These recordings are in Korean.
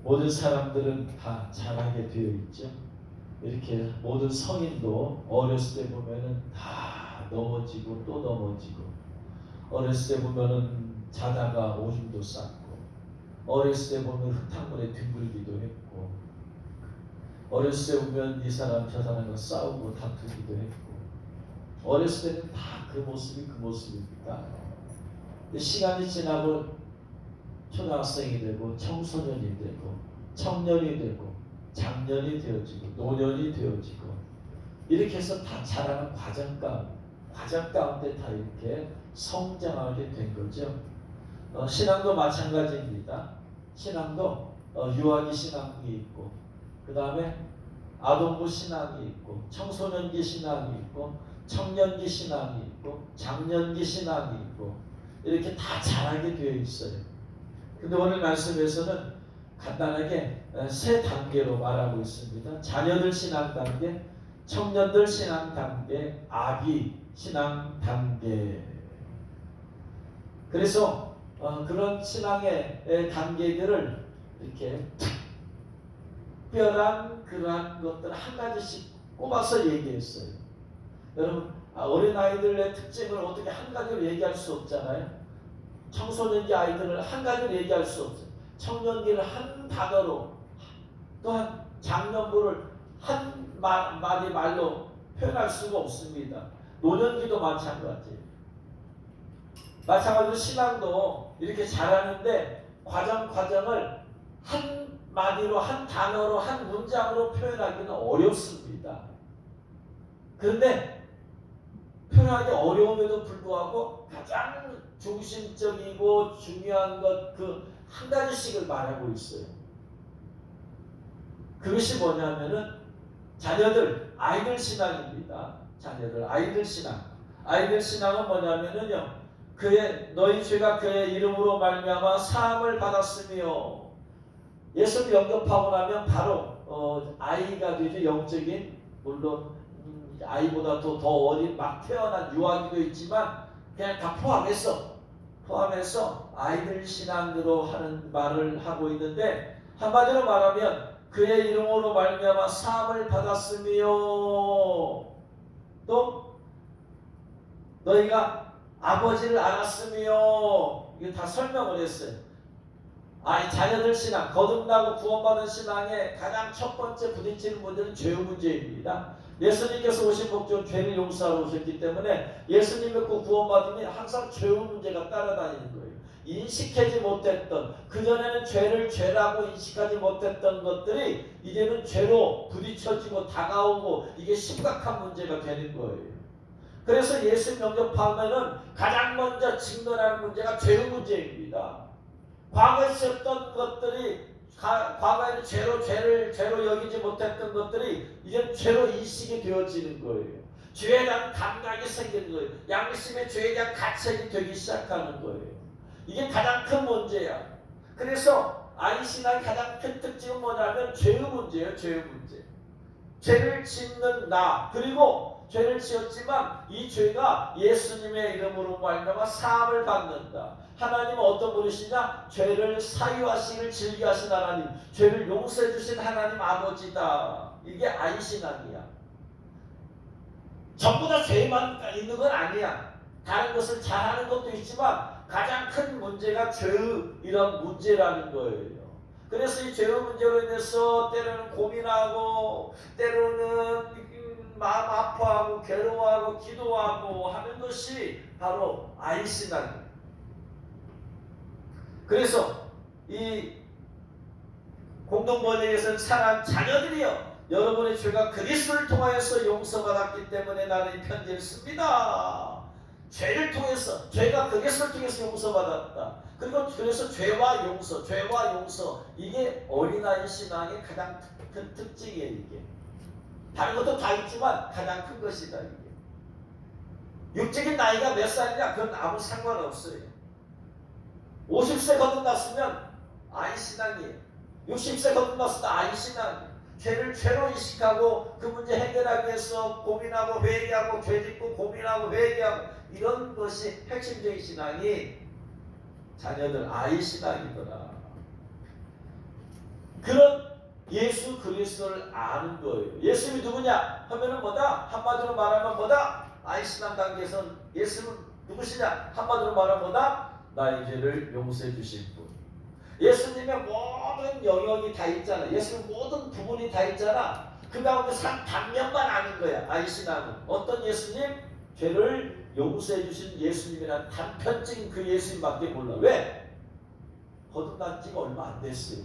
모든 사람들은 다 잘하게 되어 있죠. 이렇게 모든 성인도 어렸을 때 보면은 다 넘어지고 또 넘어지고, 어렸을 때 보면은 자다가 오줌도 쌌고, 어렸을 때 보면 흙탕물에 뒹굴기도 했고, 어렸을 때 보면 이 사람 저 사람과 싸우고 다투기도 했고, 어렸을 때는 다 그 모습이 그 모습입니다. 시간이 지나고 초등학생이 되고 청소년이 되고 청년이 되고 장년이 되어지고 노년이 되어지고, 이렇게 해서 다 자라는 과정 가운데 다 이렇게 성장하게 된 거죠. 신앙도 마찬가지입니다. 신앙도 유아기 신앙이 있고, 그 다음에 아동부 신앙이 있고, 청소년기 신앙이 있고, 청년기 신앙이 있고, 장년기 신앙이 있고, 이렇게 다 자라게 되어 있어요. 근데 오늘 말씀에서는 간단하게 세 단계로 말하고 있습니다. 자녀들 신앙 단계, 청년들 신앙 단계, 아기 신앙 단계. 그래서 그런 신앙의 단계들을 이렇게 특별한 그러한 것들 한 가지씩 꼽아서 얘기했어요. 여러분, 어린아이들의 특징을 어떻게 한 가지로 얘기할 수 없잖아요. 청소년기 아이들을 한 가지로 얘기할 수 없어요. 청년기를 한 단어로, 또한 장년부를 한 마디 말로 표현할 수가 없습니다. 노년기도 마찬가지예요. 마찬가지로 신앙도 이렇게 자라는데 과정을 한 마디로, 한 단어로, 한 문장으로 표현하기는 어렵습니다. 그런데 표현하기 어려움에도 불구하고 가장 중심적이고 중요한 것 그 한 가지씩을 말하고 있어요. 그것이 뭐냐면은 자녀들, 아이들 신앙입니다. 자녀들, 아이들 신앙. 아이들 신앙은 뭐냐면은요, 너희 죄가 그의 이름으로 말미암아 사함을 받았으며, 예수를 영접하고 나면 바로 아이가 되죠. 영적인, 물론 아이보다 더 어린 막 태어난 유아기도 있지만 그냥 다 포함해서 아이들 신앙으로 하는 말을 하고 있는데, 한마디로 말하면 그의 이름으로 말미암아 사함을 받았으며, 또 너희가 아버지를 알았으며, 이게 다 설명을 했어요. 자녀들 신앙, 거듭나고 구원받은 신앙의 가장 첫 번째 부딪히는 문제는 죄의 문제입니다. 예수님께서 오신 목적은 죄를 용서하러 오셨기 때문에 예수님 믿고 구원받으면 항상 죄의 문제가 따라다니는 거예요. 인식하지 못했던, 그전에는 죄를 죄라고 인식하지 못했던 것들이 이제는 죄로 부딪혀지고 다가오고, 이게 심각한 문제가 되는 거예요. 그래서 예수 영접하면은 가장 먼저 직면하는 문제가 죄의 문제입니다. 과거에 있었던 것들이, 과거에는 죄로 여기지 못했던 것들이 이제 죄로 인식이 되어지는 거예요. 죄에 대한 감각이 생기는 거예요. 양심의 죄에 대한 가책이 되기 시작하는 거예요. 이게 가장 큰 문제야. 그래서 아이신앙의 가장 큰 특징은 뭐냐면 죄의 문제예요. 죄의 문제. 죄를 짓는 나, 그리고 죄를 지었지만 이 죄가 예수님의 이름으로 말미암아 사함을 받는다. 하나님은 어떤 분이시냐? 죄를 사유하시기를 즐겨하신 하나님, 죄를 용서해 주신 하나님 아버지다. 이게 아이신앙이야. 전부 다 죄만 있는 건 아니야. 다른 것을 잘하는 것도 있지만 가장 큰 문제가 죄의 이런 문제라는 거예요. 그래서 이 죄의 문제로 인해서 때로는 고민하고, 때로는 마음 아파하고 괴로워하고 기도하고 하는 것이 바로 아이신앙이에요. 그래서 이 공동번역에서는 사랑 자녀들이여, 여러분의 죄가 그리스도를 통하여서 용서받았기 때문에 나는 이 편지를 씁니다. 죄를 통해서, 죄가 그리스도를 통해서 용서받았다. 그리고 그래서 죄와 용서, 이게 어린아이 신앙의 가장 큰 특징이에요. 이게 다른 것도 다 있지만 가장 큰 것이다. 이게 육적인 나이가 몇 살이냐 그건 아무 상관없어요. 50세 거듭났으면 아이 신앙이에요. 60세 거듭났으면 아이 신앙이에요. 죄를 죄로 인식하고 그 문제 해결하기 위해서 고민하고 회개하고, 죄 짓고 고민하고 회개하고, 이런 것이 핵심적인 신앙이 자녀들 아이 신앙이더라. 그런 예수 그리스도를 아는 거예요. 예수님이 누구냐 하면은 뭐다? 한마디로 말하면 뭐다? 신앙 단계에선 예수는 누구시냐? 한마디로 말하면 뭐다? 나의 죄를 용서해 주실 분. 예수님의 모든 영역이 다 있잖아. 예수님 모든 부분이 다 있잖아. 그 가운데 한 단면만 아는 거야. 이 신앙은. 어떤 예수님? 죄를 용서해 주신 예수님이란 단편적인 그 예수님밖에 몰라. 왜? 거듭난 지가 얼마 안 됐어요.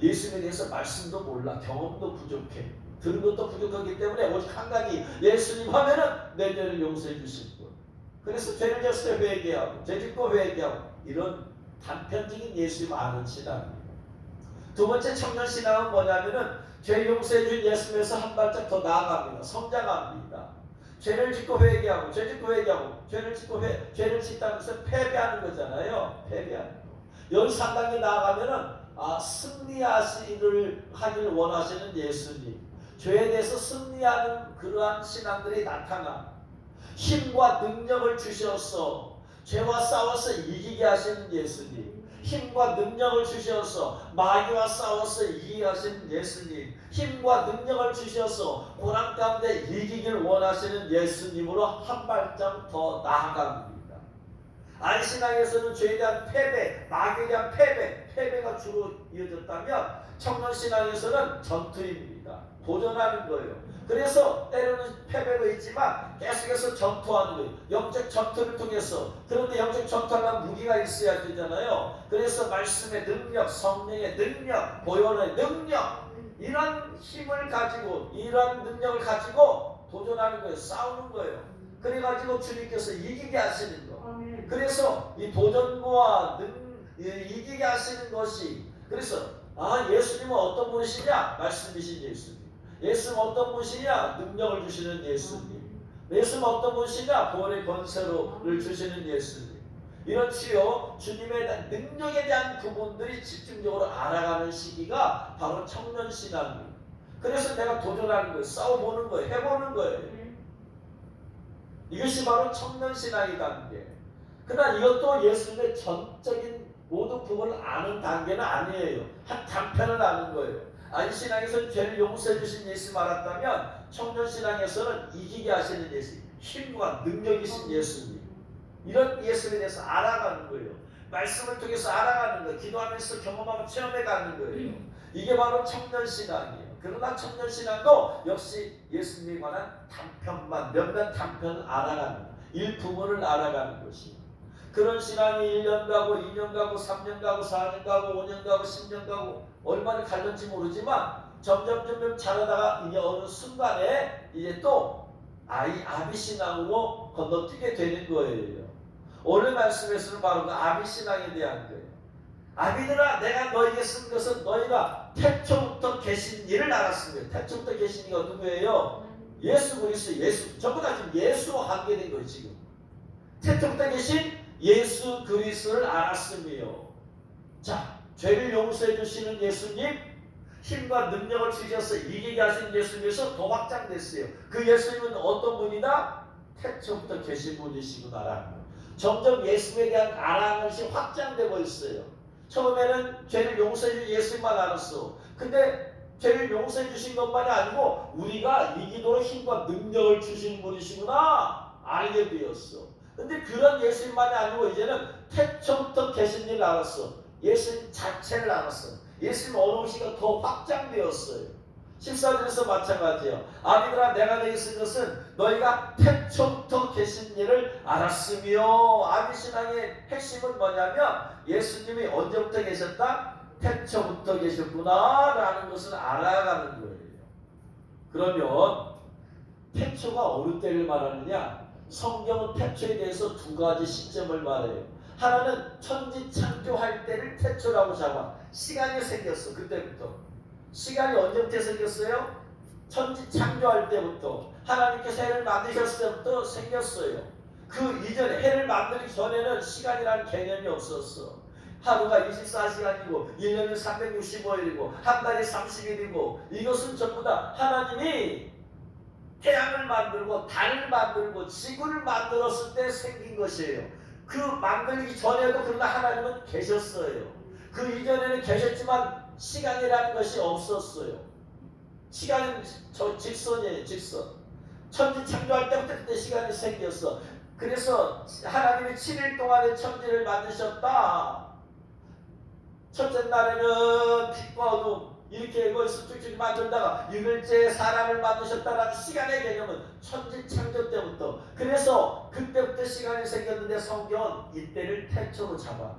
예수님에 대해서 말씀도 몰라. 경험도 부족해. 들은 것도 부족하기 때문에 오직 한 가지, 예수님 하면은 내 죄를 용서해 주실 분. 그래서 죄를 졌을 때 회개하고 죄 짓고 회개하고 이런 단편적인 예수님 아는 신앙입니다. 두 번째 청년 신앙은 뭐냐면은 죄 용서해 준 예수님에서 한 발짝 더 나아갑니다. 성장합니다. 죄를 짓고 회개하고 죄 짓고 회개하고 죄를 짓다는 것은 패배하는 거잖아요. 패배하는 거. 여기 3단계 나아가면은 승리하기를 원하시는 예수님. 죄에 대해서 승리하는 그러한 신앙들이 나타나 힘과 능력을 주셔서 죄와 싸워서 이기게 하시는 예수님. 힘과 능력을 주셔서 마귀와 싸워서 이기게 하시는 예수님. 힘과 능력을 주셔서 고난 가운데 이기길 원하시는 예수님으로 한 발짝 더 나아갑니다. 안신앙에서는 죄에 대한 패배, 마귀에 대한 패배가 주로 이어졌다면 청년신앙에서는 전투입니다. 도전하는 거예요. 그래서 때로는 패배도 있지만 계속해서 전투하는 거예요. 영적 전투를 통해서. 그런데 영적 전투하려면 무기가 있어야 되잖아요. 그래서 말씀의 능력, 성령의 능력, 보혈의 능력, 이런 힘을 가지고, 이런 능력을 가지고 도전하는 거예요. 싸우는 거예요. 그래가지고 주님께서 이기게 하시는 거. 그래서 이 도전과 이기게 하시는 것이, 그래서 예수님은 어떤 분이시냐? 말씀이신 예수님. 예수님은 어떤 분이시냐? 능력을 주시는 예수님. 예수님은 어떤 분이시냐? 보혈의 권세를 주시는 예수님. 이렇지요. 주님에 대한 능력에 대한 부분들이 집중적으로 알아가는 시기가 바로 청년신앙입니다. 그래서 내가 도전하는 거예요. 싸워보는 거예요. 해보는 거예요. 이것이 바로 청년신앙의 단계. 그러나 이것도 예수님의 전적인 모든 부분을 아는 단계는 아니에요. 한 단편을 아는 거예요. 안신앙에서는 죄를 용서해 주신 예수님 알았다면 청년신앙에서는 이기게 하시는 예수님, 힘과 능력이신 예수님, 이런 예수님에 대해서 알아가는 거예요. 말씀을 통해서 알아가는 거예요. 기도하면서 경험하고 체험해가는 거예요. 이게 바로 청년신앙이에요. 그러나 청년신앙도 역시 예수님에 관한 단편만, 몇몇 단편을 알아가는, 일부분을 알아가는 것이에요. 그런 신앙이 1년 가고 2년 가고 3년 가고 4년 가고 5년 가고 10년 가고 얼마나 갈는지 모르지만 점점 자라다가 이제 어느 순간에 이제 또 아비신앙으로 건너뛰게 되는 거예요. 오늘 말씀에서는 바로 그 아비신앙에 대한 거예요. 아비들아, 내가 너에게 쓴 것은 너희가 태초부터 계신 이를 알았습니다. 태초부터 계신 이가 누구예요? 예수 그리스도, 예수. 전부 다 지금 예수와 관계된 거예요. 지금 태초부터 계신 예수 그리스도를 알았으며, 자, 죄를 용서해 주시는 예수님, 힘과 능력을 주셔서 이기게 하신 예수님에서 더 확장됐어요. 그 예수님은 어떤 분이다? 태초부터 계신 분이시구나라는 거예요. 점점 예수님에 대한 알아가는 것이 확장되고 있어요. 처음에는 죄를 용서해 주신 예수님만 알았어. 근데 죄를 용서해 주신 것만이 아니고 우리가 이기도록 힘과 능력을 주신 분이시구나 알게 되었어. 근데 그런 예수님만이 아니고 이제는 태초부터 계신 일을 알았어. 예수님 자체를 알았어. 예수님 언어시가 더 확장되었어요. 14절에서 마찬가지예요. 아비들아, 내가 너에게 쓴 것은 너희가 태초부터 계신 일을 알았으며. 아비신앙의 핵심은 뭐냐면 예수님이 언제부터 계셨다? 태초부터 계셨구나 라는 것을 알아가는 거예요. 그러면 태초가 어느 때를 말하느냐? 성경은 태초에 대해서 두 가지 시점을 말해요. 하나는 천지 창조할 때를 태초라고 잡아. 시간이 생겼어. 그때부터. 시간이 언제부터 생겼어요? 천지 창조할 때부터. 하나님께서 해를 만드셨을 때부터 생겼어요. 그 이전에, 해를 만들기 전에는 시간이라는 개념이 없었어. 하루가 24시간이고 1년이 365일이고 한 달이 30일이고 이것은 전부 다 하나님이 태양을 만들고 달을 만들고 지구를 만들었을 때 생긴 것이에요. 그 만들기 전에도 그러나 하나님은 계셨어요. 그 이전에는 계셨지만 시간이라는 것이 없었어요. 시간은 저 직선이에요. 직선. 천지 창조할 때부터 그때 시간이 생겼어. 그래서 하나님이 7일 동안에 천지를 만드셨다. 첫째 날에는 빛과 어둠 이렇게 거기서 쭉쭉 만들다가 6일째에 사람을 만드셨다라는 시간의 개념은 천지 창조 때부터. 그래서 그때부터 시간이 생겼는데 성경은 이때를 태초로 잡아.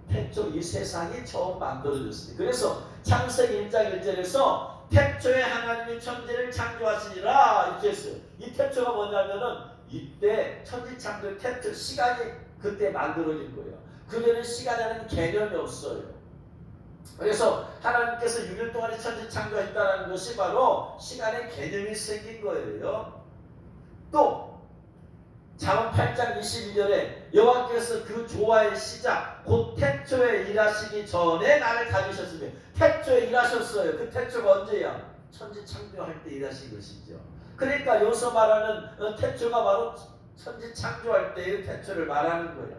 태초, 이 세상이 처음 만들어졌습니다. 그래서 창세기 1장 1절에서 태초에 하나님이 천지를 창조하시니라 이렇게 했어요. 이 태초가 뭐냐면은 이때 천지 창조 태초 시간이 그때 만들어진 거예요. 그전에 시간이라는 개념이 없어요. 그래서 하나님께서 6일 동안에 천지 창조했다는 것이 바로 시간의 개념이 생긴 거예요. 또 잠언 8장 22절에 여호와께서 그 조화의 시작 곧 태초에 일하시기 전에 나를 가지셨으며 태초에 일하셨어요. 그 태초가 언제야? 천지 창조할 때 일하신 것이죠. 그러니까 여기서 말하는 태초가 바로 천지 창조할 때의 태초를 말하는 거예요.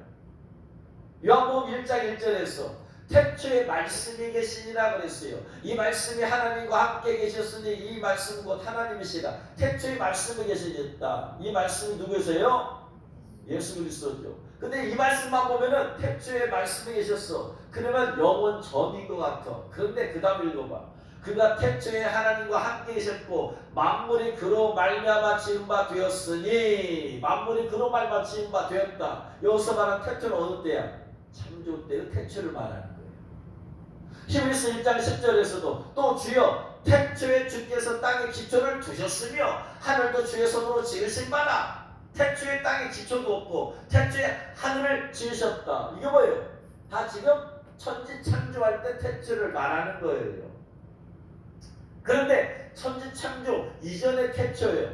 요한복음 1장 1절에서 태초에 말씀이 계시니라 그랬어요. 이 말씀이 하나님과 함께 계셨으니 이 말씀은 곧 하나님이시라. 태초에 말씀이 계시셨다. 이 말씀이 누구세요? 예수 그리스도죠. 근데 이 말씀만 보면은 태초에 말씀이 계셨어. 그러면 영원 전인 것 같아. 그런데 그 다음 읽어봐. 그가 태초에 하나님과 함께 계셨고 만물이 그로 말미암아 지은 바 되었으니 만물이 그로 말미암아 지은 바 되었다. 여기서 말한 태초는 어느 때야? 창조 때의 태초를 말하는 거예요. 히브리서 1장 10절에서도 또 주여 태초에 주께서 땅에 기초를 두셨으며 하늘도 주의 손으로 지으신 바라. 태초에 땅에 기초도 없고 태초에 하늘을 지으셨다. 이게 뭐예요? 다 지금 천지 창조할 때 태초를 말하는 거예요. 그런데 천지 창조 이전의 태초예요.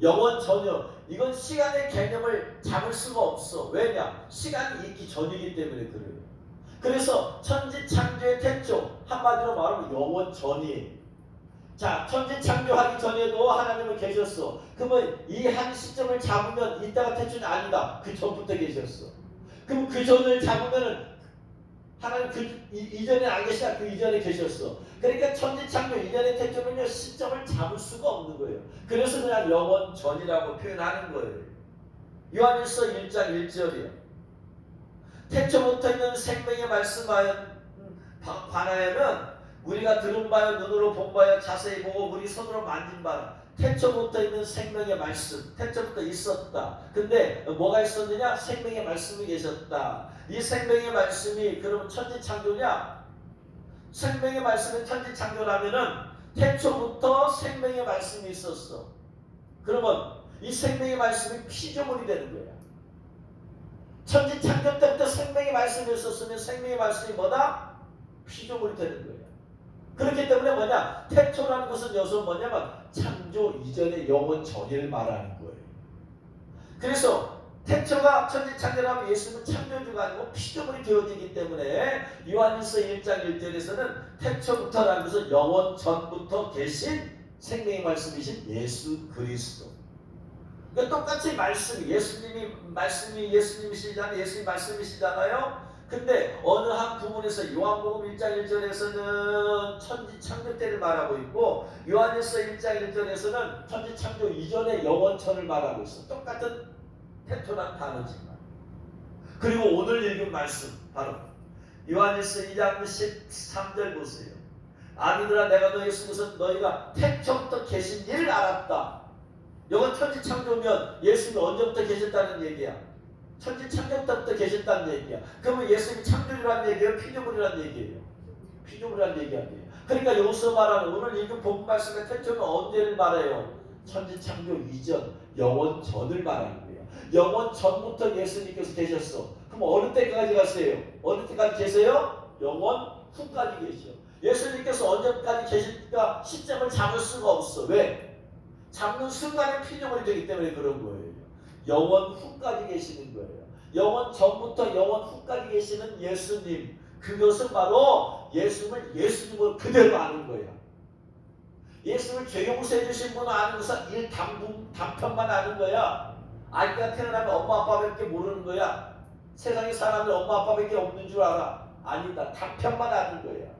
영원 전혀. 이건 시간의 개념을 잡을 수가 없어. 왜냐? 시간이 있기 전이기 때문에 그래요. 그래서 천지 창조의 태초 한마디로 말하면 영원 전이에요. 자, 천지 창조하기 전에도 하나님은 계셨어. 그러면 이 한 시점을 잡으면 이때가 태초는 아니다. 그 전부터 계셨어. 그럼 그 전을 잡으면은 하나님 이전에 안 계시다. 그 이전에 계셨어. 그러니까 천지 창조 이전의 태초는요 시점을 잡을 수가 없는 거예요. 그래서 그냥 영원 전이라고 표현하는 거예요. 요한일서 1장 1절이요. 태초부터 있는 생명의 말씀하여 관하여는 우리가 들은 바여 눈으로 본 바여 자세히 보고 우리 손으로 만진 바라. 태초부터 있는 생명의 말씀. 태초부터 있었다. 근데 뭐가 있었느냐? 생명의 말씀이 계셨다. 이 생명의 말씀이 그럼 천지 창조냐? 생명의 말씀이 천지 창조라면은 태초부터 생명의 말씀이 있었어. 그러면 이 생명의 말씀이 피조물이 되는 거야. 천지 창조 때부터 생명의 말씀이 있었으면 생명의 말씀이 뭐다? 피조물이 되는 거야. 그렇기 때문에 뭐냐? 태초라는 것은 여기서 뭐냐면 창조 이전의 영원 전의를 말하는 거예요. 그래서 태초가 천지 창조라면 예수는 창조주가 아니고 피조물이 되어지기 때문에 요한일서 1장 1절에서는 태초부터라는 것은 영원 전부터 계신 생명의 말씀이신 예수 그리스도. 그러니까 똑같이 말씀이 예수님이시잖아요. 예수님 말씀이시잖아요. 근데 어느 한 부분에서 요한복음 1장 1절에서는 천지 창조 때를 말하고 있고 요한일서 1장 1절에서는 천지 창조 이전의 영원천을 말하고 있어. 똑같은 태초란 단어지만. 그리고 오늘 읽은 말씀 바로 요한일서 2장 13절 보세요. 아비들아 내가 너희 속에서 너희가 태초부터 계신 일을 알았다. 이건 천지 창조면 예수님이 언제부터 계셨다는 얘기야. 천지 창조부터 계셨다는 얘기야. 그러면 예수님이 창조주라는 얘기예요? 피조물이라는 얘기예요? 피조물이라는 얘기 아니에요. 그러니까 여기서 말하는 오늘 읽은 본문 말씀의 태초는 언제를 말해요? 천지 창조 이전, 영원 전을 말하는 거예요. 영원 전부터 예수님께서 계셨어. 그럼 어느 때까지 가세요? 어느 때까지 계세요? 영원 후까지 계셔. 예수님께서 언제까지 계실까 시점을 잡을 수가 없어. 왜? 잡는 순간에 피조물이 되기 때문에 그런 거예요. 영원 후까지 계시는 거예요. 영원 전부터 영원 후까지 계시는 예수님. 그것은 바로 예수님을 예수님으로 그대로 아는 거예요. 예수님을 죄 용서해 주신 분은 아는 것은 단편만 아는 거야. 아이가 태어나면 엄마 아빠밖에 모르는 거야. 세상에 사람들 엄마 아빠밖에 없는 줄 알아. 아니다. 단편만 하는 거야.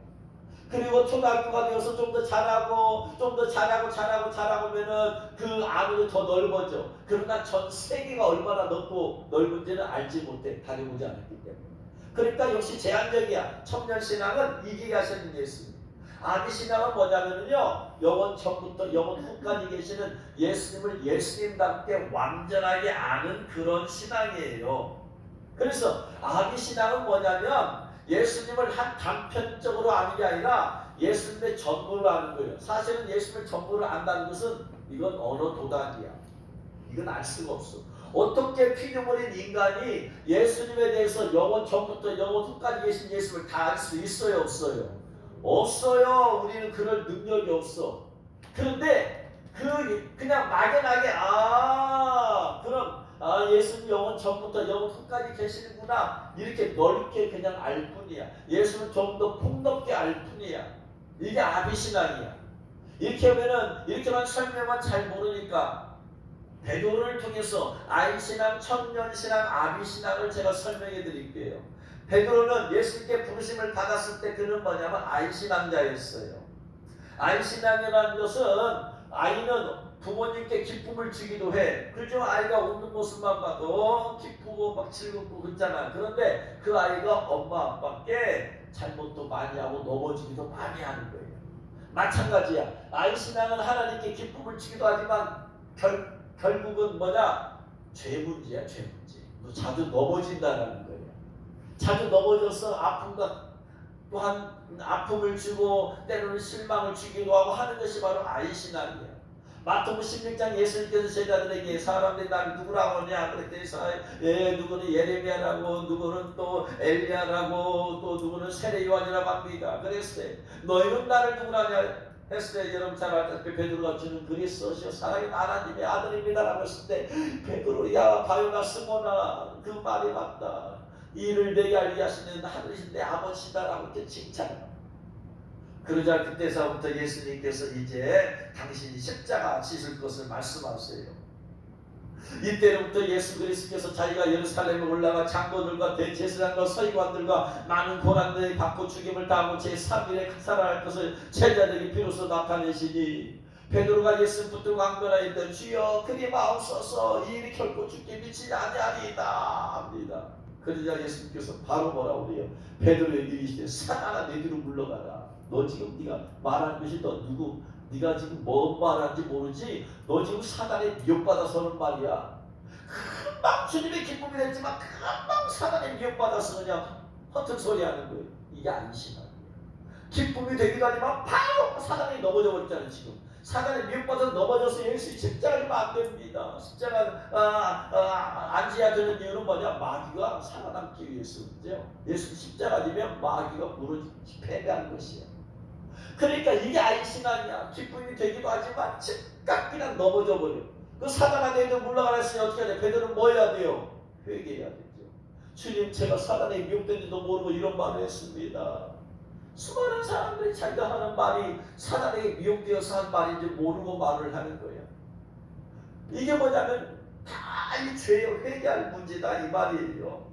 그리고 초등학교가 되어서 좀 더 잘하고 좀 더 잘하면은 그 안으로 더 넓어져. 그러나 전 세계가 얼마나 넓고 넓은지는 알지 못해. 다녀보지 않았기 때문에. 그러니까 역시 제한적이야. 청년신앙은 이기게 하시는 예수님. 아기신앙은 뭐냐면요, 영원 전부터 영원 후까지 계시는 예수님을 예수님답게 완전하게 아는 그런 신앙이에요. 그래서 아기신앙은 뭐냐면 예수님을 한 단편적으로 아는 게 아니라 예수님의 전부를 아는 거예요. 사실은 예수님의 전부를 안다는 것은 이건 언어 도단이야. 이건 알 수가 없어. 어떻게 피조물인 인간이 예수님에 대해서 영원 전부터 영원 후까지 계신 예수님을 다 알 수 있어요, 없어요? 없어요. 우리는 그럴 능력이 없어. 그런데 그냥 막연하게 그럼 예수님 영원 전부터 영원 후까지 계시는구나, 이렇게 넓게 그냥 알 뿐이야. 예수는 좀 더 폭넓게 알 뿐이야. 이게 아비신앙이야. 이렇게만 설명만 잘 모르니까 베드로를 통해서 아이신앙, 청년신앙, 아비신앙을 제가 설명해 드릴게요. 베드로는 예수님께 부르심을 받았을 때 그는 뭐냐면 아이신앙자였어요. 아이신앙이라는 것은, 아이는 부모님께 기쁨을 주기도 해. 그죠? 아이가 웃는 모습만 봐도 기쁘고 막 즐겁고 그렇잖아. 그런데 그 아이가 엄마 아빠께 잘못도 많이 하고 넘어지기도 많이 하는 거예요. 마찬가지야. 아이신앙은 하나님께 기쁨을 주기도 하지만 결국은 뭐냐? 죄 문제야, 죄 문제. 너 자주 넘어진다는 거예요. 자주 넘어져서 또한 아픔을 주고 때로는 실망을 주기도 하고 하는 것이 바로 아이신앙이에요. 마태복음 16장 예수님께서 제자들에게 사람들이 나를 누구라고 하냐 그랬더니 누구는 예레미야라고, 누구는 또 엘리야라고, 또 누구는 세례 요한이라고 합니다. 그랬어요. 너희는 나를 누구라 하냐 했을 때, 여러분 잘 알다시피 베드로가 주는 글이 써서 사랑하는 하나님의 아들입니다라고 했을 때, 베드로, 야 바요나 스모나, 그 말이 맞다. 이 일을 내게 알게 하시는 하늘이신 내 아버지다라고 이렇게 칭찬해요. 그러자 그때서부터 예수님께서 이제 당신이 십자가 지실 것을 말씀하세요. 이때로부터 예수 그리스도께서 자기가 예루살렘에 올라가 장로들과 대제사장과 서기관들과 많은 고난들이 받고 죽임을 당하고 제3일에 살아날 것을 제자들에게 비로소 나타내시니, 베드로가 예수 붙들고 강변하였던 주여 그리 마옵소서, 이 일이 결코 죽게 미치지 아니하리이다 합니다. 그러자 예수님께서 바로 뭐라고 그래요? 베드로에게 이르시되 사단아 내 뒤로 물러가라. 너 지금 네가 말하는 것이 네가 지금 뭔 말하는지 모르지? 너 지금 사단에 미혹받아서는 말이야. 금방 주님의 기쁨이 됐지만 금방 사단에 미혹받아서 그냥 허튼 소리 하는 거예요. 이게 안심이에요. 기쁨이 되기도 하지만 바로 사단에 넘어져 버렸잖아요. 지금 사단에 미혹받아서 넘어져서 예수의 십자가를 안 됩니다. 십자가 앉아야 되는 이유는 뭐냐? 마귀가 살아남기 위해서인데요. 예수 십자가 되면 마귀가 무너지 패배하는 것이에요. 그러니까 이게 아이신앙이야. 기쁨이 되기도 하지만 즉각 그냥 넘어져 버려. 그 사단 안에 물러가라 했으니 어떻게 해야 돼? 베드로는 뭐 해야 돼요? 회개해야 되죠. 주님, 제가 사단에 미혹된지도 모르고 이런 말을 했습니다. 수많은 사람들이 자기가 하는 말이 사단에게 미혹되어서 한 말인지 모르고 말을 하는 거예요. 이게 뭐냐면 다 이 죄에 회개할 문제다 이 말이에요.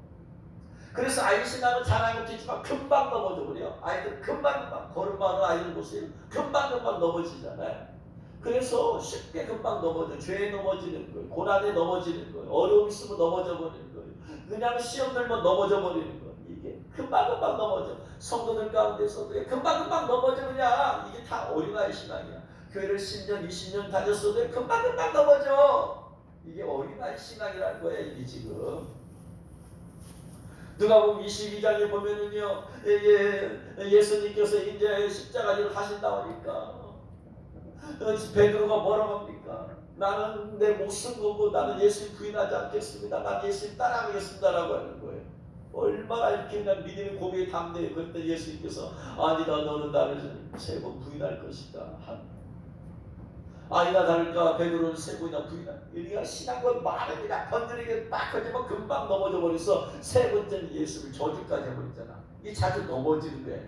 그래서 아이신앙은 잘하는 것도 있지만 금방 넘어져 버려. 아이들 금방 걸음마는 아이들 보세요. 금방 넘어지잖아요. 그래서 쉽게 금방 넘어져. 죄에 넘어지는 거예요. 고난에 넘어지는 거예요. 어려움 있으면 넘어져 버리는 거예요. 그냥 시험 들면 넘어져 버리는 거예요. 이게 금방 넘어져. 성도들 가운데서도 금방 넘어져. 그냥 이게 다 어린아이 신앙이야. 교회를 10년 20년 다녔어도 금방 넘어져. 이게 어린아이 신앙이라는 거예요. 이게 지금 누가복음 22장에 보면은요, 예수님께서 이제 십자가를 하신다고 하니까 베드로가 뭐라고 합니까? 나는 내 목숨 걸고 나는 예수님 부인하지 않겠습니다. 난 예수님 따라가겠습니다라고 하는 거예요. 얼마나 이렇게 그냥 믿음의 고백에 담대해요. 그때 예수님께서 아니다, 너는 나를 3번 부인할 것이다. 아니나 다를까 베드로는 3번이나 부인할. 우리가 신앙은 많습니다. 건드리게 딱 하지만 금방 넘어져 버려서 3번째는 예수를 저주까지 해버리잖아. 이 자주 넘어지는 거야.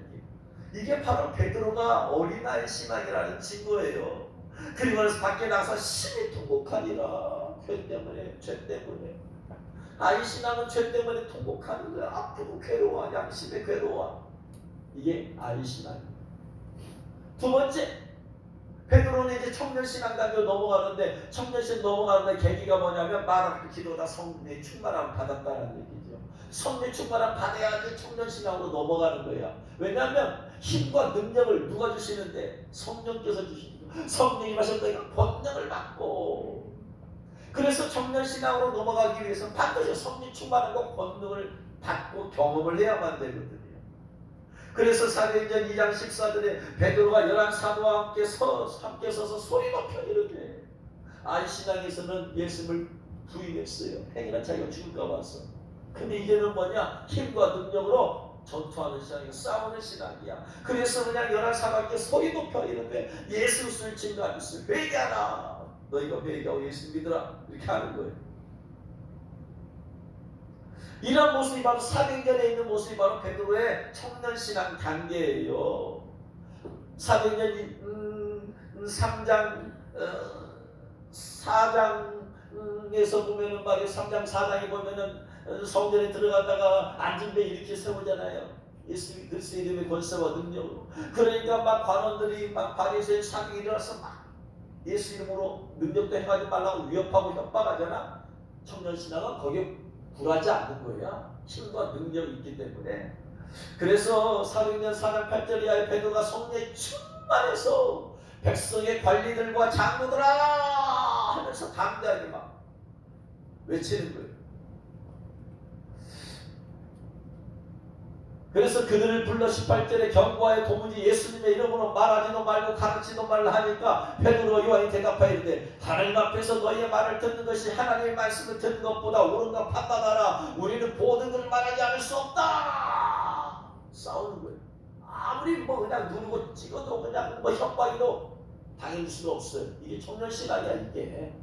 이게 바로 베드로가 어린아이 신앙이라는 증거예요. 그리고 밖에 나가서 심히 통곡하니라. 죄 때문에. 이 신앙은 죄 때문에 통곡하는 거야. 아프고 괴로워. 양심에 괴로워. 이게 이 신앙이에요. 두 번째, 베드로는 이제 청년신앙 단계로 넘어가는데, 청년신앙 넘어가는데 계기가 뭐냐면 마라크 기도다 성령의 충만함을 받았다는 얘기죠. 성령의 충만함 받아야지 청년신앙으로 넘어가는 거야. 왜냐하면 힘과 능력을 누가 주시는데? 성령께서 주시는 거야. 성령이 마셨다니까 권능을 받고. 그래서 청년신앙으로 넘어가기 위해서는 반드시 성령 충만함과 권능을 받고 경험을 해야만 되거든요. 그래서 사도행전 2장 14절에 베드로가 11 사도와 함께 서서 소리 높여 이르되 이 신앙에서는 예수님을 부인했어요. 행위는 자기가 죽을까 봐서. 근데 이제는 뭐냐? 힘과 능력으로 전투하는 신앙이야. 싸우는 신앙이야. 그래서 그냥 11 사도와 함께 소리 높여 이르되 예수 그리스도를 증거하고 있어. 회개하라. 너희가 회개하고 예수 믿으라. 이렇게 하는 거예요. 이런 모습이 바로 사도행전에 있는 모습이 바로 베드로의 청년신앙 단계예요. 사도행전 3장 4장에서 보면은 말이에요. 3장 4장에 보면은 성전에 들어갔다가 앉은 배 이렇게 세우잖아요. 예수 그리스도의 이름의 권세와 능력으로. 그러니까 막 관원들이 막 바리새인 사기에 일어나서 막 예수 이름으로 능력도 행하지 말라고 위협하고 협박하잖아. 청년신앙은 거기에 굴하지 않는 거야. 힘과 능력이 있기 때문에. 그래서 사도행전 4장 8절 이하에 베드로가 성령에 충만해서 백성의 관리들과 장로들아 하면서 담대하게 막 외치는 거예요. 그래서 그들을 불러 18절에 경고하여 도무지 예수님의 이름으로 말하지도 말고 가르치도 말라 하니까 베드로와 요한이 대답하여 이르되 하나님 앞에서 너희의 말을 듣는 것이 하나님의 말씀을 듣는 것보다 옳은가 판단하라. 우리는 모든 것을 말하지 않을 수 없다. 싸우는 거예요. 아무리 뭐 그냥 누르고 찍어도 그냥 뭐 협박이도 당할 수가 없어요. 이게 청년신앙이야 이게.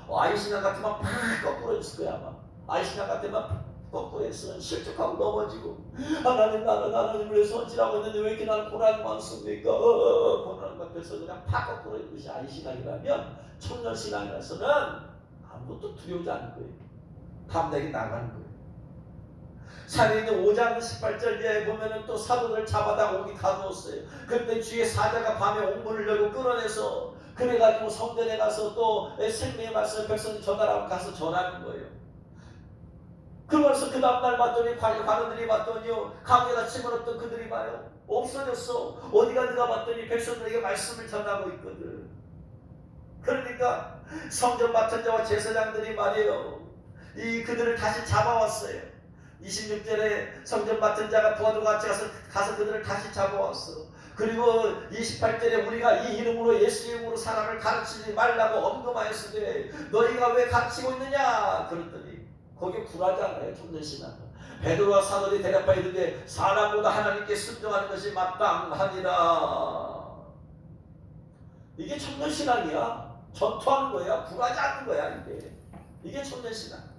아이신앙 같으면 팍 거꾸로 했을 거야 아마. 아이신앙 같으면 거꾸로 했으면 실족하고 넘어지고 하나님 나는 하나님을 위해서 헌신하고 있는데 왜 이렇게 나는 고난이 많습니까? 고난 같아서 그냥 팍 거꾸로 했는 것이 아이신앙이라면 청년신앙이라서는 아무것도 두려우지 않은 거예요. 담대하게 나가는 거예요. 사도행전 5장 18절에 보면은 또 사도들을 잡아다 옥이 가두었어요. 그때 주의 사자가 밤에 옥문을 열고 끌어내서 그래가지고 성전에 가서 또 생명의 말씀을 백성이 전하라고 가서 전하는 거예요. 그러면서 그 다음날 봤더니 관원들이 봤더니요 감옥에다 집어넣었던 그들이 봐요 없어졌어. 어디 갔는가 봤더니 백성들에게 말씀을 전하고 있거든. 그러니까 성전 맡은 자와 제사장들이 말이에요 그들을 다시 잡아왔어요. 26절에 성전 맡은 자가 부하들과 같이 가서 그들을 다시 잡아왔어. 그리고 28절에 우리가 이 이름으로 예수 이름으로 사람을 가르치지 말라고 언급하였으되 너희가 왜 가르치고 있느냐 그랬더니 거기에 굴하지 않아요. 청년신앙은. 베드로와 사도들이 대답하여 이르되 사람보다 하나님께 순종하는 것이 마땅하니라. 이게 청년신앙이야. 전투하는 거야. 굴하지 않는 거야. 이게 청년신앙.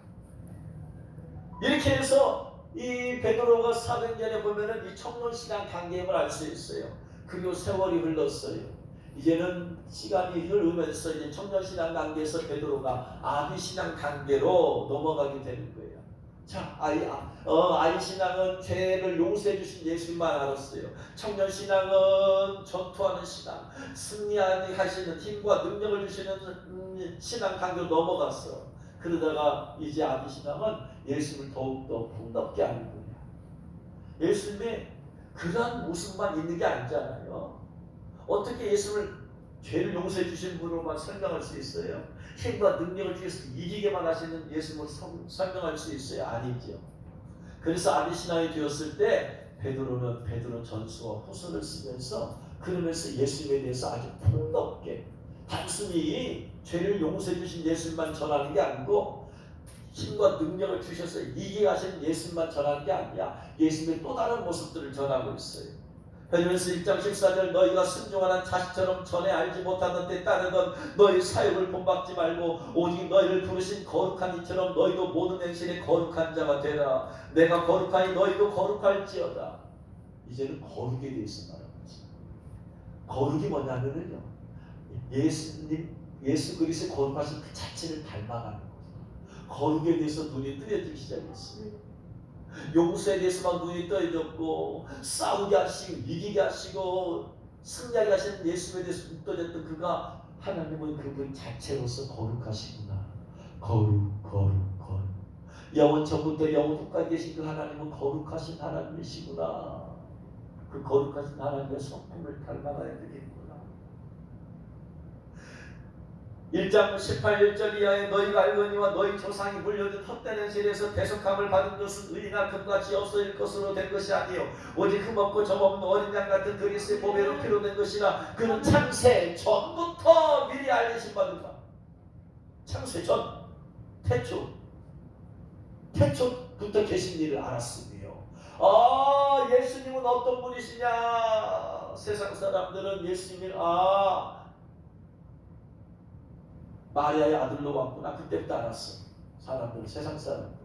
이렇게 해서 이 베드로가 사도행전에 보면은 이 청년신앙 단계임을 알 수 있어요. 그리고 세월이 흘렀어요. 이제는 시간이 흐르면서 이제 청년신앙 단계에서 베드로가 아비신앙 단계로 넘어가게 되는 거예요. 자, 아이신앙은 죄를 용서해 주신 예수님만 알았어요. 청년신앙은 전투하는 신앙, 승리하시는 힘과 능력을 주시는 신앙 단계로 넘어갔어. 그러다가 이제 아비신앙은 예수님을 더욱더 풍덥게 아는 거예요. 예수님의 그러한 모습만 있는 게 아니잖아요. 어떻게 예수를 죄를 용서해 주신 분으로만 설명할 수 있어요? 힘과 능력을 주셔서 이기게만 하시는 예수님을 설명할 수 있어요? 아니죠. 그래서 아비신앙이 되었을 때 베드로는 전수와 후서를 쓰면서 그러면서 예수님에 대해서 아주 폭넓게 단순히 죄를 용서해 주신 예수님만 전하는 게 아니고 힘과 능력을 주셔서 이기게 하신 예수님만 전하는 게 아니라 예수님의 또 다른 모습들을 전하고 있어요. 베드로전서 1장 14절 너희가 순종하는 자식처럼 전에 알지 못하던 때 따르던 너희 사역을 본받지 말고 오직 너희를 부르신 거룩한 이처럼 너희도 모든 행실에 거룩한 자가 되라. 내가 거룩하니 너희도 거룩할지어다. 이제는 거룩에 대해서 말하는 거지. 거룩이 뭐냐면요 예수 그리스도의 거룩하신 그 자체를 닮아가는 거예요. 거룩에 대해서 눈이 뜨여지기 시작했어요. 용서에 대해서 막 눈이 떠져졌고, 싸우게 하시고 이기게 하시고 승리하게 하시는 예수님에 대해서 눈 떠졌던 그가 하나님은 그분 자체로서 거룩하시구나. 거룩 거룩 거룩. 영원 전부터 영원 후까지 계신 그 하나님은 거룩하신 하나님이시구나. 그 거룩하신 하나님의 성품을 닮아가야 되겠구나. 1장 18, 1절 이하에 너희가 알거니와 너희 조상이 물려준 헛된 행실에서 대속함을 받은 것은 의나 금같이 없어질 것으로 된 것이 아니요 오직 흠없고 점없는 어린 양 같은 그리스도의 보배로 피로된 것이라. 그는 창세 전부터 미리 알리신 바니라. 창세 전, 태초부터 계신 일을 알았으며. 예수님은 어떤 분이시냐. 세상 사람들은 예수님을 마리아의 아들로 왔구나. 그때부터 알았어. 사람들은, 세상 사람들은.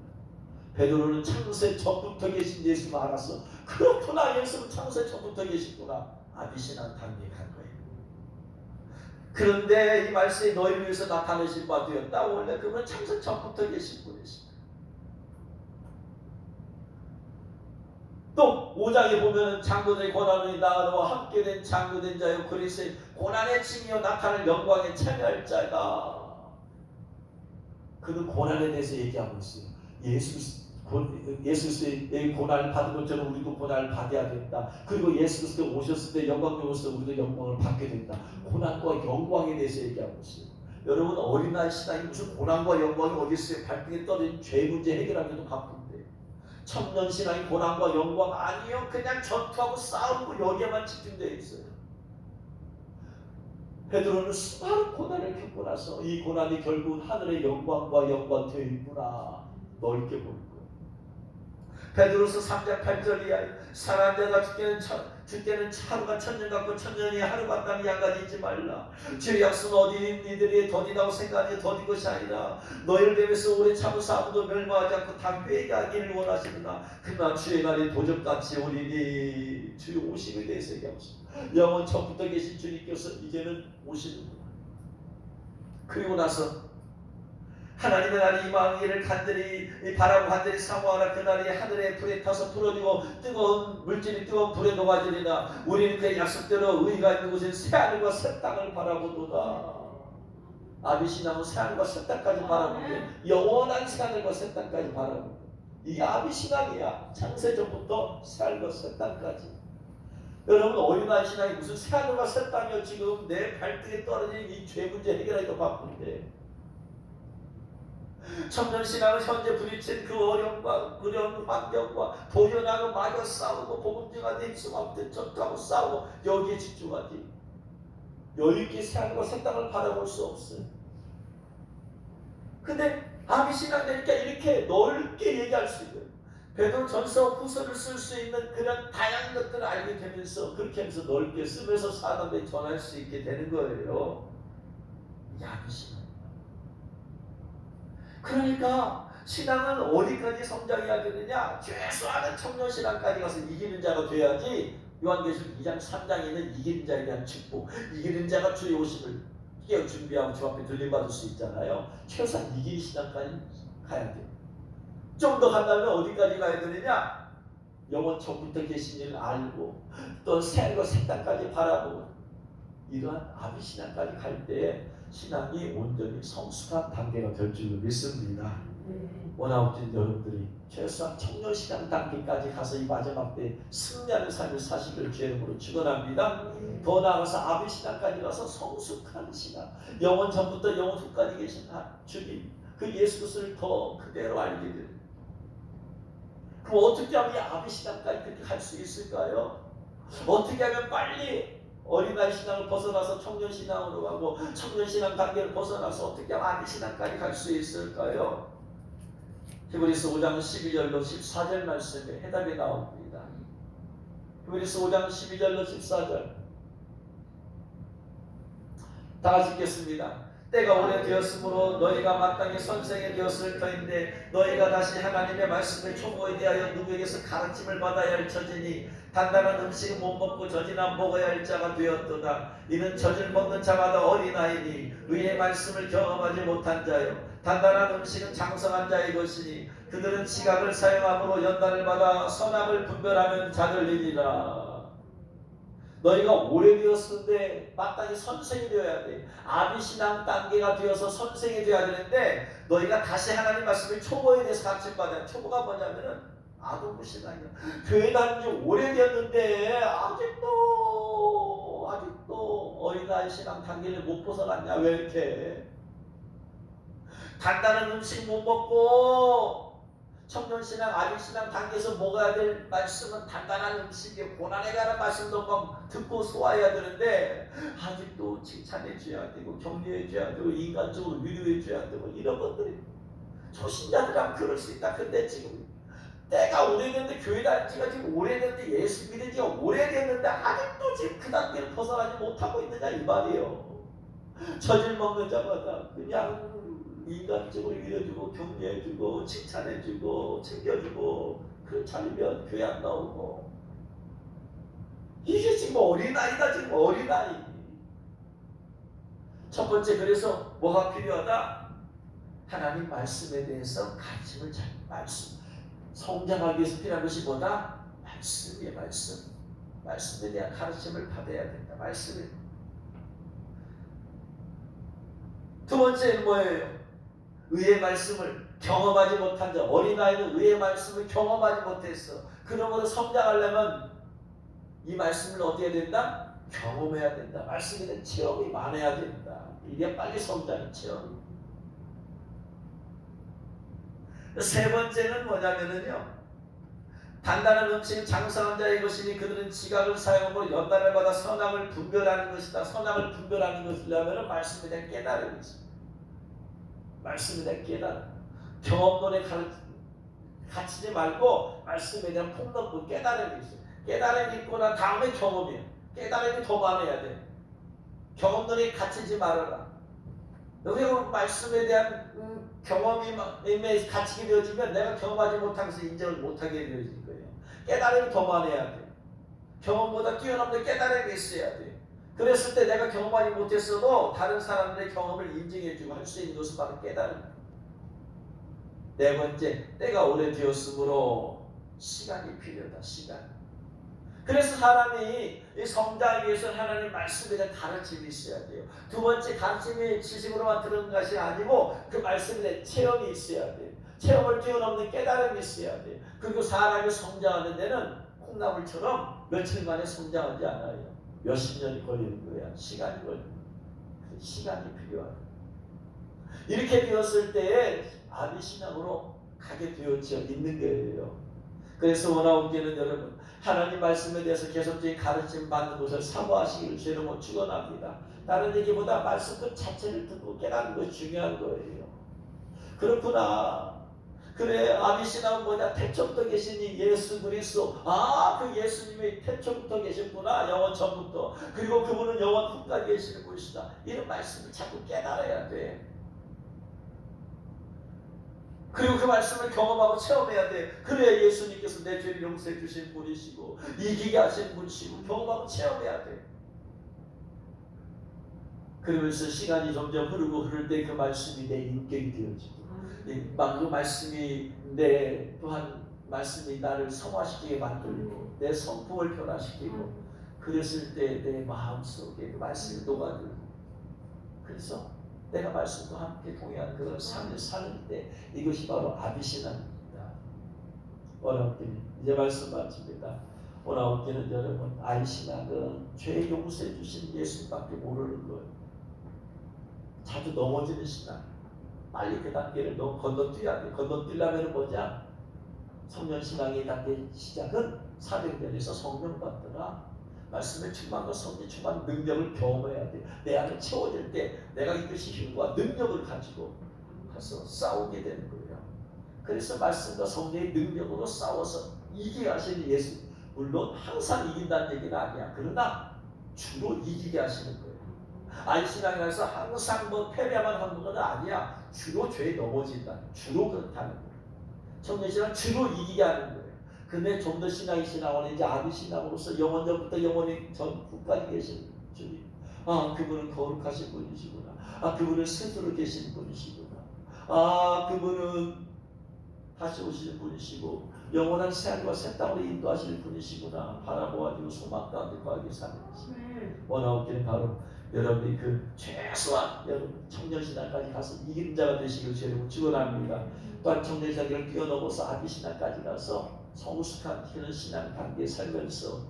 베드로는 창세 전부터 계신 예수를 알았어. 그렇구나. 예수는 창세 전부터 계시구나. 아비신앙 단계에 간 거예요. 그런데 이 말씀이 너희를 위해서 나타내신 바 되었다. 원래 그분 창세 전부터 계신 분이십니다. 또 5장에 보면 장로들의 고난을 나와 함께 된 장로된 자요 그리스도의 고난의 징이요 나타날 영광에 참여할 자다. 그는 고난에 대해서 얘기하고 있어요. 예수의 고난을 받은 것처럼 우리도 고난을 받아야 된다. 그리고 예수 그리스도 오셨을 때 영광스러워서 우리도 영광을 받게 된다. 고난과 영광에 대해서 얘기하고 있어요. 여러분, 어린아이 신앙이 무슨 고난과 영광이 어디 있어요? 발등에 떨어진 죄 문제 해결하기도 바쁜데. 천년 신앙이 고난과 영광 아니요. 그냥 전투하고 싸우고 여기에만 집중되어 있어요. 베드로는 수많은 고난을 겪고 나서 이 고난이 결국은 하늘의 영광과 연관되어 있구나 넓게 보는 거예요. 베드로서 3장 8절 이하에 사랑하는 자가 죽게는 하루가 천년 같고 천년이 하루 같다는 양가지 잊지 말라. 주의 약속은 어디 니들이 더디다고 생각하니 더딘 것이 아니라 너희를 대면서 오래 참으사 아무도 멸망하지 않고 다 회개하기를 원하시느나 그러나 주의 날이 도적같이 오리니. 주의 오심에 대해서 얘기하고 있습니다. 영원 전부터 계신 주님께서 이제는 오시는구나. 그리고 나서 하나님의 날이 임하기를 간절히 바라고 간절히 사모하라. 그날이 하늘의 불에 타서 풀어지고 뜨거운 물질이 뜨거운 불에 녹아지리나 우리는 그 약속대로 의가 있는 곳에 새하늘과 새 땅을 바라보도다. 아비신앙은 새하늘과 새 땅까지 바라보고 영원한 새하늘과 새 땅까지 바라보고, 이게 아비신앙이야. 창세전부터 새하늘과 새 땅까지. 여러분, 어린아이 신앙이 무슨 새하늘과 새 땅이요. 지금 내 발등에 떨어진 이 죄 문제 해결하기도 바쁜데. 청년신앙은 현재 부딪힌 그 어려움과 어려운 환경과 도전하고 마저 싸우고 복음증하는 힘쓰고 앞에 전투하고 싸우고 여기에 집중하지. 여유있게 새하늘과 새 땅을 바라볼 수 없어요. 근데 아비신앙 되니까 이렇게 넓게 얘기할 수 있어요. 베드로 전서 후서를 쓸 수 있는 그런 다양한 것들을 알게 되면서 그렇게 하면서 넓게 쓰면서 사람들에게 전할 수 있게 되는 거예요. 이게 아비신앙. 그러니까 신앙은 어디까지 성장해야 되느냐? 최소한은 청년신앙까지 가서 이기는 자가 돼야지. 요한계시록 2장 3장에 있는 이기는 자에 대한 축복, 이기는 자가 주의 오심을 깨어 준비하고 주 앞에 들림받을 수 있잖아요. 최소한 이기는 신앙까지 가야 돼요. 좀 더 간다면 어디까지 가야 되느냐? 영원 전부터 계신 일을 알고 또 새하늘과 새 땅까지 바라보고 이러한 아비신앙까지 갈 때 신앙이 온전히 성숙한 단계가 될 줄로 믿습니다. 원아웃진 여러분들이 최소한 청년신앙 단계까지 가서 이 마지막 때 승리하는 삶을 사시길 주의 이름으로 축원합니다. 더 나아가서 아비신앙까지 가서 성숙한 신앙, 영원 전부터 영원 후까지 계신 주님, 그 예수 그리스도를 더 그대로 알게 되는. 그럼 어떻게 하면 이 아비신앙까지 그렇게 갈 수 있을까요? 어떻게 하면 빨리 어린아이 신앙을 벗어나서 청년신앙으로 가고 청년신앙 단계를 벗어나서 어떻게 하면 아비신앙까지 갈 수 있을까요? 히브리서 5장 12절로 14절 말씀에 해답이 나옵니다. 히브리서 5장 12절로 14절 다 같이 읽겠습니다. 때가 오래되었으므로 너희가 마땅히 선생이 되었을 터인데 너희가 다시 하나님의 말씀을 초보에 대하여 누구에게서 가르침을 받아야 할 처지니 단단한 음식은 못 먹고 젖이나 먹어야 할 자가 되었도다. 이는 젖을 먹는 자마다 어린아이니 의의 말씀을 경험하지 못한 자요 단단한 음식은 장성한 자의 것이니 그들은 지각을 사용함으로 연단을 받아 선악을 분별하는 자들이니라. 너희가 오래되었는데 마땅히 선생이 되어야 돼. 아비신앙 단계가 되어서 선생이 되어야 되는데 너희가 다시 하나님 말씀을 초보에 대해서 가르침받아야. 초보가 뭐냐면은 아동부신앙이야. 교회 다닌 지 오래되었는데 아직도 어린아이 신앙 단계를 못 벗어났냐. 왜 이렇게 단단한 음식 못 먹고 청년신앙, 아비신앙 단계에서 먹어야 될 말씀은 단단한 음식에 고난에 관한 말씀도 듣고 소화해야 되는데 아직도 칭찬해줘야 되고 격려해줘야 되고 인간적으로 위로해줘야 되고 이런 것들이 초신자들이라면 그럴 수 있다. 근데 지금 때가 오래됐는데 교회 다닌 지가 지금 오래됐는데 예수 믿은 지가 오래됐는데 아직도 지금 그 단계를 벗어나지 못하고 있느냐 이 말이에요. 저질 먹는 자마다 그냥 인간적으로 위로해주고 격려해주고 칭찬해주고 챙겨주고 그렇지 않으면 교회 안 나오고 이게 지금 어린아이다. 지금 어린아이. 첫 번째 그래서 뭐가 필요하다? 하나님 말씀에 대해서 가르침을 잘 말씀 성장하기 위해서 필요한 것이 뭐다? 말씀이에요. 말씀에 대한 가르침을 받아야 된다. 말씀에. 두 번째는 뭐예요? 의의 말씀을 경험하지 못한 자. 어린아이는 의의 말씀을 경험하지 못했어. 그러므로 성장하려면 이 말씀을 어떻게 해야 된다? 경험해야 된다. 말씀에 대한 체험이 많아야 된다. 이게 빨리 성장의 체험이. 세 번째는 뭐냐면요, 단단한 음식은 장성한 자의 것이니 그들은 지각을 사용함으로 연단을 받아 선악을 분별하는 것이다. 선악을 분별하는 것이라면 말씀에 대한 깨달음이 있습니다. 말씀에 대한 깨달음. 경험론에 갇히지 말고 말씀에 대한 폭넓은 깨달음이 있어요. 깨달음이 있고 난 다음에 경험이에요. 깨달음이 더 많아야 돼. 경험론에 갇히지 말아라. 너희가 말씀에 대한 경험이 갇히게 되어지면 내가 경험하지 못하면서 인정을 못하게 되어질 거예요. 깨달음이 더 많아야 돼. 경험보다 뛰어넘는 깨달음이 있어야 돼. 그랬을 때 내가 경험하지 못했어도 다른 사람들의 경험을 인정해주고 할 수 있는 것은 바로 깨달음. 네 번째, 때가 오래되었으므로 시간이 필요하다. 시간. 그래서 사람이 성장하기 위해서 하나님 말씀에 대한 가르침이 있어야 돼요. 두 번째, 가르침이 지식으로만 들은 것이 아니고 그 말씀에 대한 체험이 있어야 돼요. 체험을 뛰어넘는 깨달음이 있어야 돼요. 그리고 사람이 성장하는 데는 콩나물처럼 며칠 만에 성장하지 않아요. 몇십 년이 걸리는 거야. 시간이 걸리는 거야. 시간이 필요하다. 이렇게 되었을 때에 아비신앙으로 가게 되어져 있는 거예요. 그래서 원하옵기는 여러분, 하나님 말씀에 대해서 계속적인 가르침 받는 것을 사모하시기를 주님은 축원합니다. 다른 얘기보다 말씀 그 자체를 듣고 깨닫는 것이 중요한 거예요. 그렇구나. 그래, 아비신앙은 뭐냐? 태초부터 계시니 예수 그리스도. 그 예수님이 태초부터 계셨구나. 영원 전부터. 그리고 그분은 영원 후까지 계시는 분이시다. 이런 말씀을 자꾸 깨달아야 돼. 그리고 그 말씀을 경험하고 체험해야 돼. 그래야 예수님께서 내 죄를 용서해 주신 분이시고 이기게 하신 분이시고 경험하고 체험해야 돼. 그러면서 시간이 점점 흐르고 흐를 때 그 말씀이 내 인격이 되어지고 그 말씀이 내 또한 말씀이 나를 성화시키게 만들고 내 성품을 변화시키고 그랬을 때 내 마음속에 그 말씀이 녹아들고 그래서 내가 말씀과 함께 동행하는 그런 삶을 사는 때 이것이 바로 아비신앙입니다. 원하옵기는 이제 말씀 마칩니다. 원하옵기는 여러분, 아이신앙은 죄 용서해 주신 예수밖에 모르는 거예요. 자주 넘어지는 신앙. 빨리 그 단계를 건너뛰어야 돼. 건너뛰려면 뭐냐? 성년신앙의 단계 시작은 사도행전에서 성령 받더라. 말씀의 충만과 성령 충만 능력을 경험해야 돼. 내 안에 채워질 때 내가 이것이 힘과 능력을 가지고 가서 싸우게 되는 거예요. 그래서 말씀과 성령의 능력으로 싸워서 이기게 하시는 예수. 물론 항상 이긴다는 얘기는 아니야. 그러나 주로 이기게 하시는 거예요. 안신앙에서 항상 패배만 하는 건 아니야. 주로 죄에 넘어진다. 주로 그렇다는 거예요. 청년신앙은 주로 이기게 하는 거예요. 근데 좀 더 신앙이 지나오는 이제 아비신앙으로서 영원전부터 영원히 전후까지 계신 주님. 그분은 거룩하신 분이시구나. 그분은 스스로 계신 분이시구나. 그분은 다시 오시는 분이시고 영원한 새하늘과 새 땅으로 인도하실 분이시구나 바라보아지고 소망 가운데 거하게 사는 것이 원하옵기는 바로 여러분이 그 최소한 여러분 청년신앙까지 가서 이기는 자가 되시길 주님 축원합니다. 또한 청년신앙을 뛰어넘어서 아기신앙까지 가서 성숙한 그런 신앙 단계에 살면서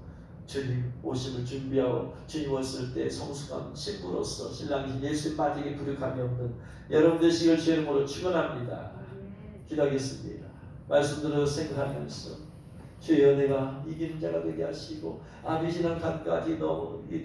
주님 오심을 준비하고 주님 왔을 때 성숙한 신부로서 신랑이 예수님 빠지게 부족함이 없는 여러분 되시길 주의 이름으로 축원합니다. 기도하겠습니다. 말씀 들어 생각하면서 주의 은혜가 이기는 자가 되게 하시고 아비신앙 단까지 너무 이